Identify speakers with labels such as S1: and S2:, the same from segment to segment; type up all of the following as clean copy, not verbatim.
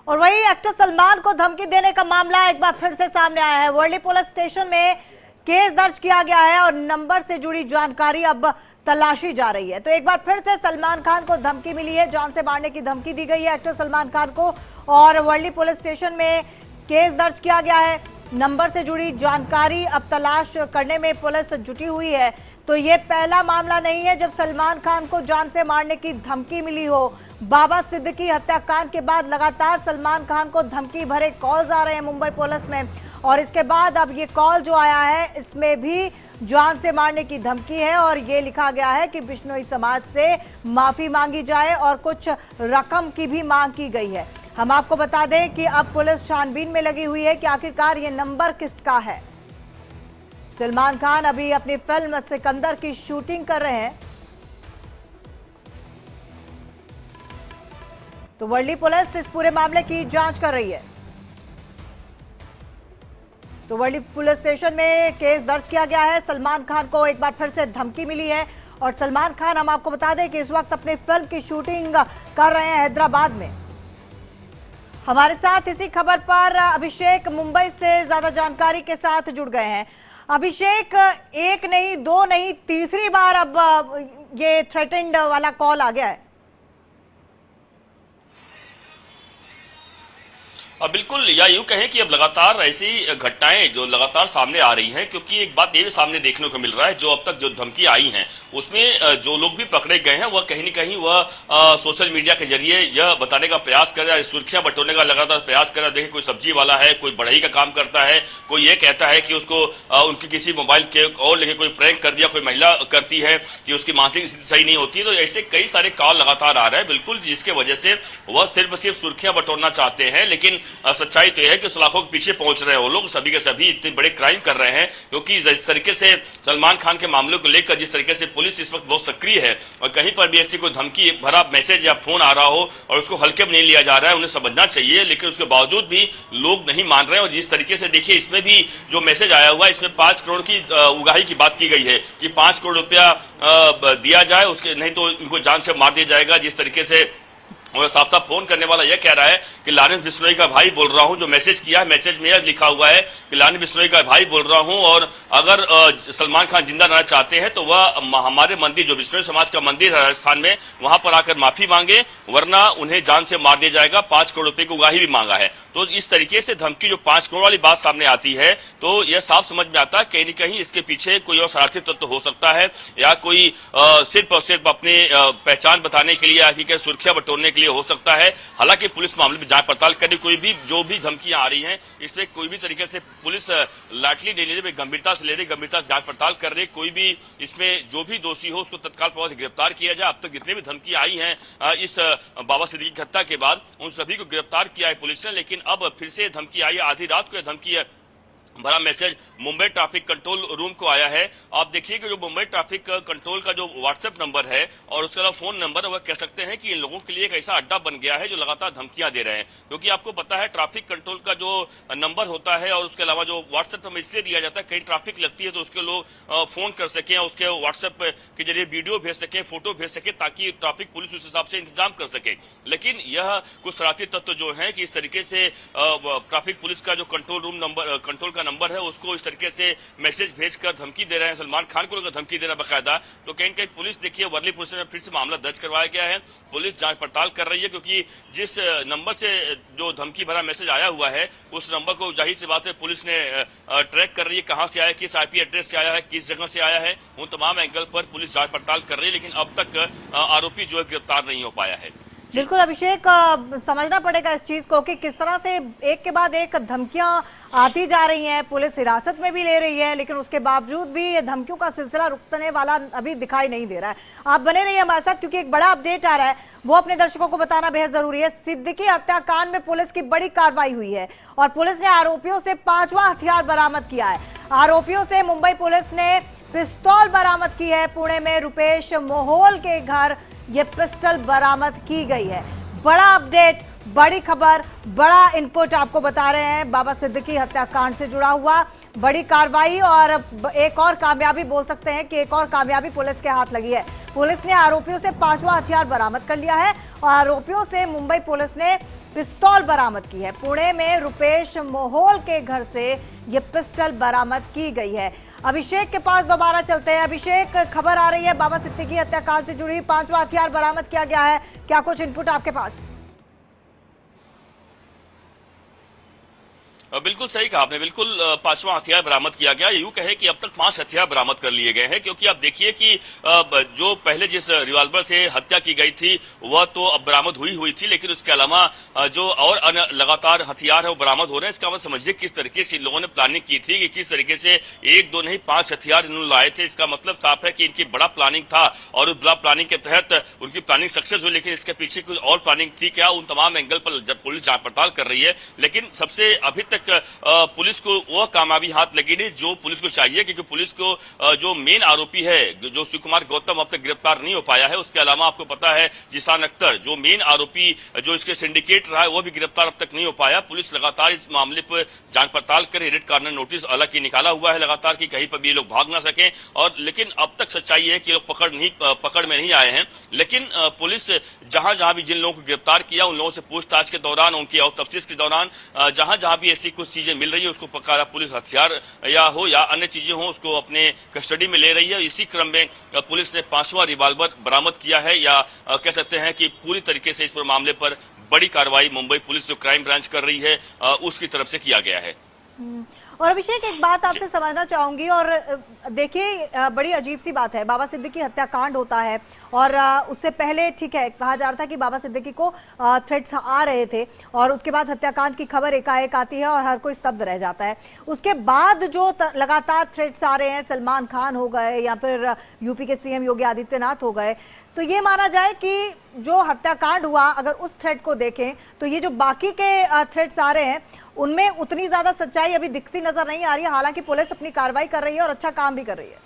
S1: और वही एक्टर सलमान को धमकी देने का मामला एक बार फिर से सामने आया है। वर्ली पुलिस स्टेशन में केस दर्ज किया गया है और नंबर से जुड़ी जानकारी अब तलाशी जा रही है। तो एक बार फिर से सलमान खान को धमकी मिली है, जान से मारने की धमकी दी गई है एक्टर सलमान खान को। और वर्ली पुलिस स्टेशन में केस दर्ज किया गया है, नंबर से जुड़ी जानकारी अब तलाश करने में पुलिस जुटी हुई है। तो ये पहला मामला नहीं है जब सलमान खान को जान से मारने की धमकी मिली हो। बाबा सिद्दीकी हत्याकांड के बाद लगातार सलमान खान को धमकी भरे कॉल्स आ रहे हैं मुंबई पुलिस में, और इसके बाद अब ये कॉल जो आया है इसमें भी जान से मारने की धमकी है। और ये लिखा गया है कि बिश्नोई समाज से माफी मांगी जाए और कुछ रकम की भी मांग की गई है। हम आपको बता दें कि अब पुलिस छानबीन में लगी हुई है कि आखिरकार ये नंबर किसका है। सलमान खान अभी अपनी फिल्म सिकंदर की शूटिंग कर रहे हैं। तो वर्ली पुलिस इस पूरे मामले की जांच कर रही है। तो वर्ली पुलिस स्टेशन में केस दर्ज किया गया है। सलमान खान को एक बार फिर से धमकी मिली है और सलमान खान, हम आपको बता दें कि इस वक्त अपनी फिल्म की शूटिंग कर रहे हैं हैदराबाद में। हमारे साथ इसी खबर पर अभिषेक मुंबई से ज्यादा जानकारी के साथ जुड़ गए हैं। अभिषेक, एक नहीं, दो नहीं, तीसरी बार अब ये थ्रेटेंड वाला कॉल आ गया है।
S2: बिल्कुल, या यूं कहें कि अब लगातार ऐसी घटनाएं जो लगातार सामने आ रही हैं, क्योंकि एक बात ये भी सामने देखने को मिल रहा है, जो अब तक जो धमकी आई हैं उसमें जो लोग भी पकड़े गए हैं वह कहीं न कहीं वह सोशल मीडिया के जरिए यह बताने का प्रयास कर रहा है, सुर्खियां बटोरने का लगातार प्रयास कर रहा है। देखिए, कोई सब्जी वाला है, कोई बढ़ई का काम करता है, कोई ये कहता है कि उसको उनकी किसी मोबाइल के और लेके कोई फ्रैंक कर दिया, कोई महिला करती है कि उसकी मानसिक स्थिति सही नहीं होती है। तो ऐसे कई सारे कॉल लगातार आ रहे हैं, बिल्कुल, जिसके वजह से वह सिर्फ सुर्खियां बटोरना चाहते हैं। लेकिन सच्चाई तो यह है कि सलाखों के पीछे पहुंच रहे हैं वो लोग, सभी के सभी इतने बड़े क्राइम कर रहे हैं। क्योंकि जिस तरीके से सलमान खान के मामले को लेकर जिस तरीके से पुलिस इस वक्त बहुत सक्रिय है और कहीं पर भी ऐसी कोई धमकी भरा मैसेज या फोन आ रहा हो और उसको हल्के में नहीं लिया जा रहा है, उन्हें समझना चाहिए। लेकिन उसके बावजूद भी लोग नहीं मान रहे हैं। और जिस तरीके से देखिए, इसमें भी जो मैसेज आया हुआ है, इसमें 5 करोड़ की उगाही की बात की गई है कि 5 करोड़ रुपया दिया जाए, उसके नहीं तो इनको जान से मार दिया जाएगा। जिस तरीके से और साफ साफ फोन करने वाला यह कह रहा है कि लारेंस बिश्नोई का भाई बोल रहा हूं। जो मैसेज किया है, मैसेज में यह लिखा हुआ है कि लारेंस बिश्नोई का भाई बोल रहा हूं, और अगर सलमान खान जिंदा रहना चाहते हैं तो वह हमारे मंदिर, जो बिश्नोई समाज का मंदिर है राजस्थान में, वहां पर आकर माफी मांगे, वरना उन्हें जान से मार दिया जाएगा। 5 करोड़ रुपए की उगाही भी मांगा है। तो इस तरीके से धमकी जो 5 करोड़ वाली बात सामने आती है, तो यह साफ समझ में आता है कहीं न कहीं इसके पीछे कोई और शरारती तत्व हो सकता है, या कोई सिर्फ और सिर्फ अपनी पहचान बताने के लिए या सुर्खियां बटोरने के लिए हो सकता है। हालांकि पुलिस मामले में जांच पड़ताल कर रही, कोई भी जो भी धमकियां आ रही हैं इसमें कोई भी तरीके से पुलिस लाटली नहीं ले रही, गंभीरता से ले रही, गंभीरता से जांच पड़ताल कर रही। कोई भी इसमें जो भी दोषी हो उसको तत्काल प्रभाव से गिरफ्तार किया जाए। अब तक जितने भी धमकी आई हैं इस बाबा सिद्दीकी की हत्या के बाद, उन सभी को गिरफ्तार किया है पुलिस ने। लेकिन अब फिर से धमकी आई है, आधी रात को धमकी है बड़ा message Mumbai traffic control room को आया है। आप देखिए कि जो मुंबई ट्रैफिक कंट्रोल का जो व्हाट्सएप नंबर है और उसके अलावा फोन नंबर, वह कह सकते हैं कि इन लोगों के लिए एक ऐसा अड्डा बन गया है जो लगातार धमकियां दे रहे हैं। क्योंकि आपको पता है, ट्रैफिक कंट्रोल का जो नंबर होता है और उसके अलावा जो व्हाट्सएप नंबर इसलिए दिया जाता है, कहीं ट्रैफिक लगती है तो उसके लोग फोन कर सकें, उसके व्हाट्सएप के जरिए वीडियो भेज सकें, फोटो भेज सके, ताकि ट्रैफिक पुलिस उस हिसाब से इंतजाम कर सके। लेकिन यह कुछ शरारती तत्व जो है कि इस तरीके से ट्रैफिक पुलिस का जो कंट्रोल का नंबर है उसको तरीके से मैसेज भेजकर धमकी दे रहे हैं, सलमान खान को लेकर धमकी दे रहा है बकायदा। तो कहीं कहीं पुलिस, देखिए, वर्ली पुलिस ने फिर से मामला दर्ज करवाया गया है। पुलिस जांच पड़ताल कर रही है, क्योंकि जिस नंबर से जो धमकी भरा मैसेज आया हुआ है उस नंबर को जाहिर सी बात है पुलिस ने ट्रैक कर रही है, कहां से आया, किस आईपी एड्रेस से आया है, किस जगह से आया है। उन तमाम एंगल पर पुलिस जांच पड़ताल कर रही है। लेकिन अब तक आरोपी जो है गिरफ्तार नहीं हो पाया है।
S1: बिल्कुल अभिषेक, समझना पड़ेगा इस चीज को कि किस तरह से एक के बाद एक धमकियां आती जा रही हैं, पुलिस हिरासत में भी ले रही है, लेकिन उसके बावजूद भी ये धमकियों का सिलसिला रुकने वाला अभी दिखाई नहीं दे रहा है। आप बने रहिए हमारे साथ, क्योंकि एक बड़ा अपडेट आ रहा है, वो अपने दर्शकों को बताना बेहद जरूरी है। सिद्दीकी हत्याकांड में पुलिस की बड़ी कार्रवाई हुई है और पुलिस ने आरोपियों से 5वां हथियार बरामद किया है। आरोपियों से मुंबई पुलिस ने पिस्तौल बरामद की है। पुणे में रुपेश मोहोल के घर ये पिस्टल बरामद की गई है। बड़ा अपडेट, बड़ी खबर, बड़ा इनपुट आपको बता रहे हैं बाबा सिद्दीकी हत्याकांड से जुड़ा हुआ बड़ी कार्रवाई, और एक और कामयाबी बोल सकते हैं कि एक और कामयाबी पुलिस के हाथ लगी है। पुलिस ने आरोपियों से 5वां हथियार बरामद कर लिया है और आरोपियों से मुंबई पुलिस ने पिस्तौल बरामद की है। पुणे में रुपेश मोहोल के घर से ये पिस्टल बरामद की गई है। अभिषेक के पास दोबारा चलते हैं। अभिषेक, खबर आ रही है बाबा सिद्दीकी हत्याकांड से जुड़ी 5वां हथियार बरामद किया गया है, क्या कुछ इनपुट आपके पास?
S2: बिल्कुल सही कहा आपने, बिल्कुल 5वां हथियार बरामद किया गया। यूं कहे कि अब तक 5 हथियार बरामद कर लिए गए हैं, क्योंकि आप देखिए कि जो पहले जिस रिवॉल्वर से हत्या की गई थी वह तो अब बरामद हुई थी, लेकिन उसके अलावा जो और अन्य लगातार हथियार है वो बरामद हो रहे हैं। इसका मतलब समझिए किस तरीके से इन लोगों ने प्लानिंग की थी, कि किस तरीके से 1 2 नहीं 5 हथियार इन्होंने लाए थे। इसका मतलब साफ है कि इनकी बड़ा प्लानिंग था और उस बड़ा प्लानिंग के तहत उनकी प्लानिंग सक्सेस हुई, लेकिन इसके पीछे कुछ और प्लानिंग थी क्या, उन तमाम एंगल पर जब पुलिस जांच पड़ताल कर रही है। लेकिन सबसे अभी तक पुलिस को वह कामयाबी हाथ लगी नहीं जो पुलिस को चाहिए, क्योंकि पुलिस को जो मेन आरोपी है जो शिव कुमार गौतम अब तक गिरफ्तार नहीं हो पाया है। उसके अलावा आपको पता है जिसान अख्तर जो मेन आरोपी जो इसके सिंडिकेट रहा है वो भी गिरफ्तार अब तक नहीं हो पाया। पुलिस लगातार इस मामले पर जांच पड़ताल कर रेड कॉर्नर नोटिस अलग ही निकाला हुआ है लगातार, कि कहीं पर भी ये लोग भाग ना सकें। और लेकिन अब तक सच्चाई है कि लोग पकड़ में नहीं आए हैं। लेकिन पुलिस जहां भी जिन लोगों को गिरफ्तार किया उन लोगों से पूछताछ के दौरान, उनकी और तफ्तीश के दौरान जहां भी ऐसी कुछ चीजें मिल रही है उसको पकड़ा पुलिस हथियार या अन्य चीजें हो उसको अपने कस्टडी में ले रही है। इसी क्रम में पुलिस ने 5वां रिवॉल्वर बरामद किया है, या कह सकते हैं कि पूरी तरीके से इस पर मामले पर बड़ी कार्रवाई मुंबई पुलिस जो क्राइम ब्रांच कर रही है उसकी तरफ से किया गया है।
S1: और अभिषेक, एक बात आपसे समझना चाहूंगी, और देखिए बड़ी अजीब सी बात है, बाबा सिद्दीकी हत्याकांड होता है और उससे पहले ठीक है कहा जा रहा था कि बाबा सिद्दीकी को थ्रेट्स आ रहे थे, और उसके बाद हत्याकांड की खबर एकाएक आती है और हर कोई स्तब्ध रह जाता है। उसके बाद जो लगातार थ्रेट्स आ रहे हैं, सलमान खान हो गए या फिर यूपी के सीएम योगी आदित्यनाथ हो गए, तो ये माना जाए कि जो हत्याकांड हुआ अगर उस थ्रेट को देखें तो ये जो बाकी के थ्रेट्स आ रहे हैं उनमें उतनी ज्यादा सच्चाई अभी दिखती नजर नहीं आ रही है। हालांकि पुलिस अपनी कार्रवाई कर रही है और अच्छा काम भी कर रही है।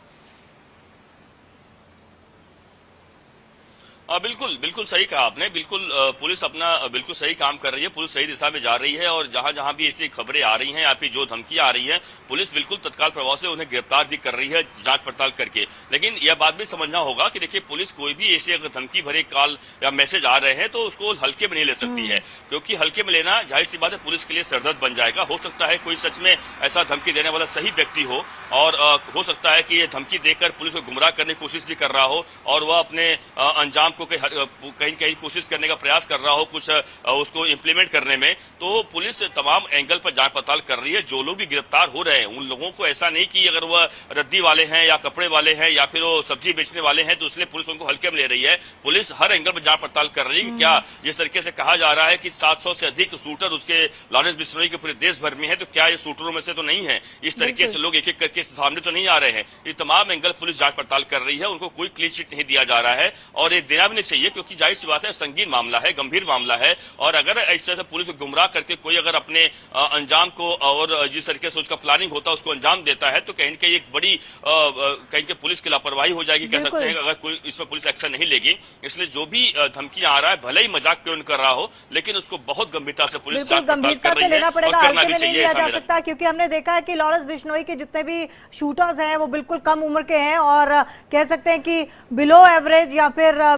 S1: बिल्कुल सही कहा आपने। बिल्कुल पुलिस अपना बिल्कुल सही काम कर रही है, पुलिस सही दिशा में जा रही है, और जहां भी ऐसी खबरें आ रही हैं या फिर जो धमकियां आ रही हैं पुलिस बिल्कुल तत्काल प्रभाव से उन्हें गिरफ्तार भी कर रही है जांच पड़ताल करके। लेकिन यह बात भी समझना होगा कि देखिए पुलिस कोई भी ऐसे अगर धमकी भरे कॉल या मैसेज आ रहे हैं तो उसको हल्के में नहीं ले सकती है, क्योंकि हल्के में लेना जाहिर सी बात है पुलिस के लिए सरदर्द बन जाएगा। हो सकता है कोई सच में ऐसा धमकी देने वाला सही व्यक्ति हो, और हो सकता है कि ये धमकी देकर पुलिस को गुमराह करने की कोशिश भी कर रहा हो, और वह अपने अंजाम को कहीं कोशिश करने का प्रयास कर रहा हो कुछ उसको इम्प्लीमेंट करने में। तो पुलिस तमाम एंगल पर जांच पड़ताल कर रही है। जो लोग भी गिरफ्तार हो रहे हैं उन लोगों को ऐसा नहीं कि अगर वह रद्दी वाले हैं या कपड़े वाले हैं या फिर वो सब्जी बेचने वाले हैं तो इसलिए पुलिस उनको हल्के में ले रही है। पुलिस हर एंगल पर जांच पड़ताल कर रही है। क्या जिस तरीके से कहा जा रहा है कि 700 से अधिक शूटर उसके लॉरेंस बिश्नोई के पूरे देश भर में है, तो क्या ये शूटरों में से तो नहीं है? इस तरीके से लोग एक एक करके सामने तो नहीं आ रहे हैं। ये तमाम एंगल पुलिस जांच पड़ताल कर रही है, उनको कोई क्लीन चिट नहीं दिया जा रहा है, और ये देना भी नहीं चाहिए, क्योंकि जाहिर सी बात है संगीन मामला है, गंभीर मामला है। और अगर इस तरह से पुलिस को गुमराह करके कोई अगर अपने अंजाम को और जिस तरीके से उसका प्लानिंग होता है उसको अंजाम देता है तो कहीं न कहीं एक बड़ी कहीं पुलिस की लापरवाही हो जाएगी, कह सकते हैं, अगर कोई इसमें पुलिस एक्शन नहीं लेगी। इसलिए जो भी धमकियां आ रहा है भले ही मजाक क्यों कर रहा हो, लेकिन उसको बहुत गंभीरता से पुलिस जांच पड़ताल कर रही है और करना भी चाहिए ऐसा मेरा। सकता, क्योंकि हमने देखा है कि लॉरेंस बिश्नोई के जितने भी शूटर्स हैं वो बिल्कुल कम उम्र के हैं और कह सकते हैं कि बिलो एवरेज या फिर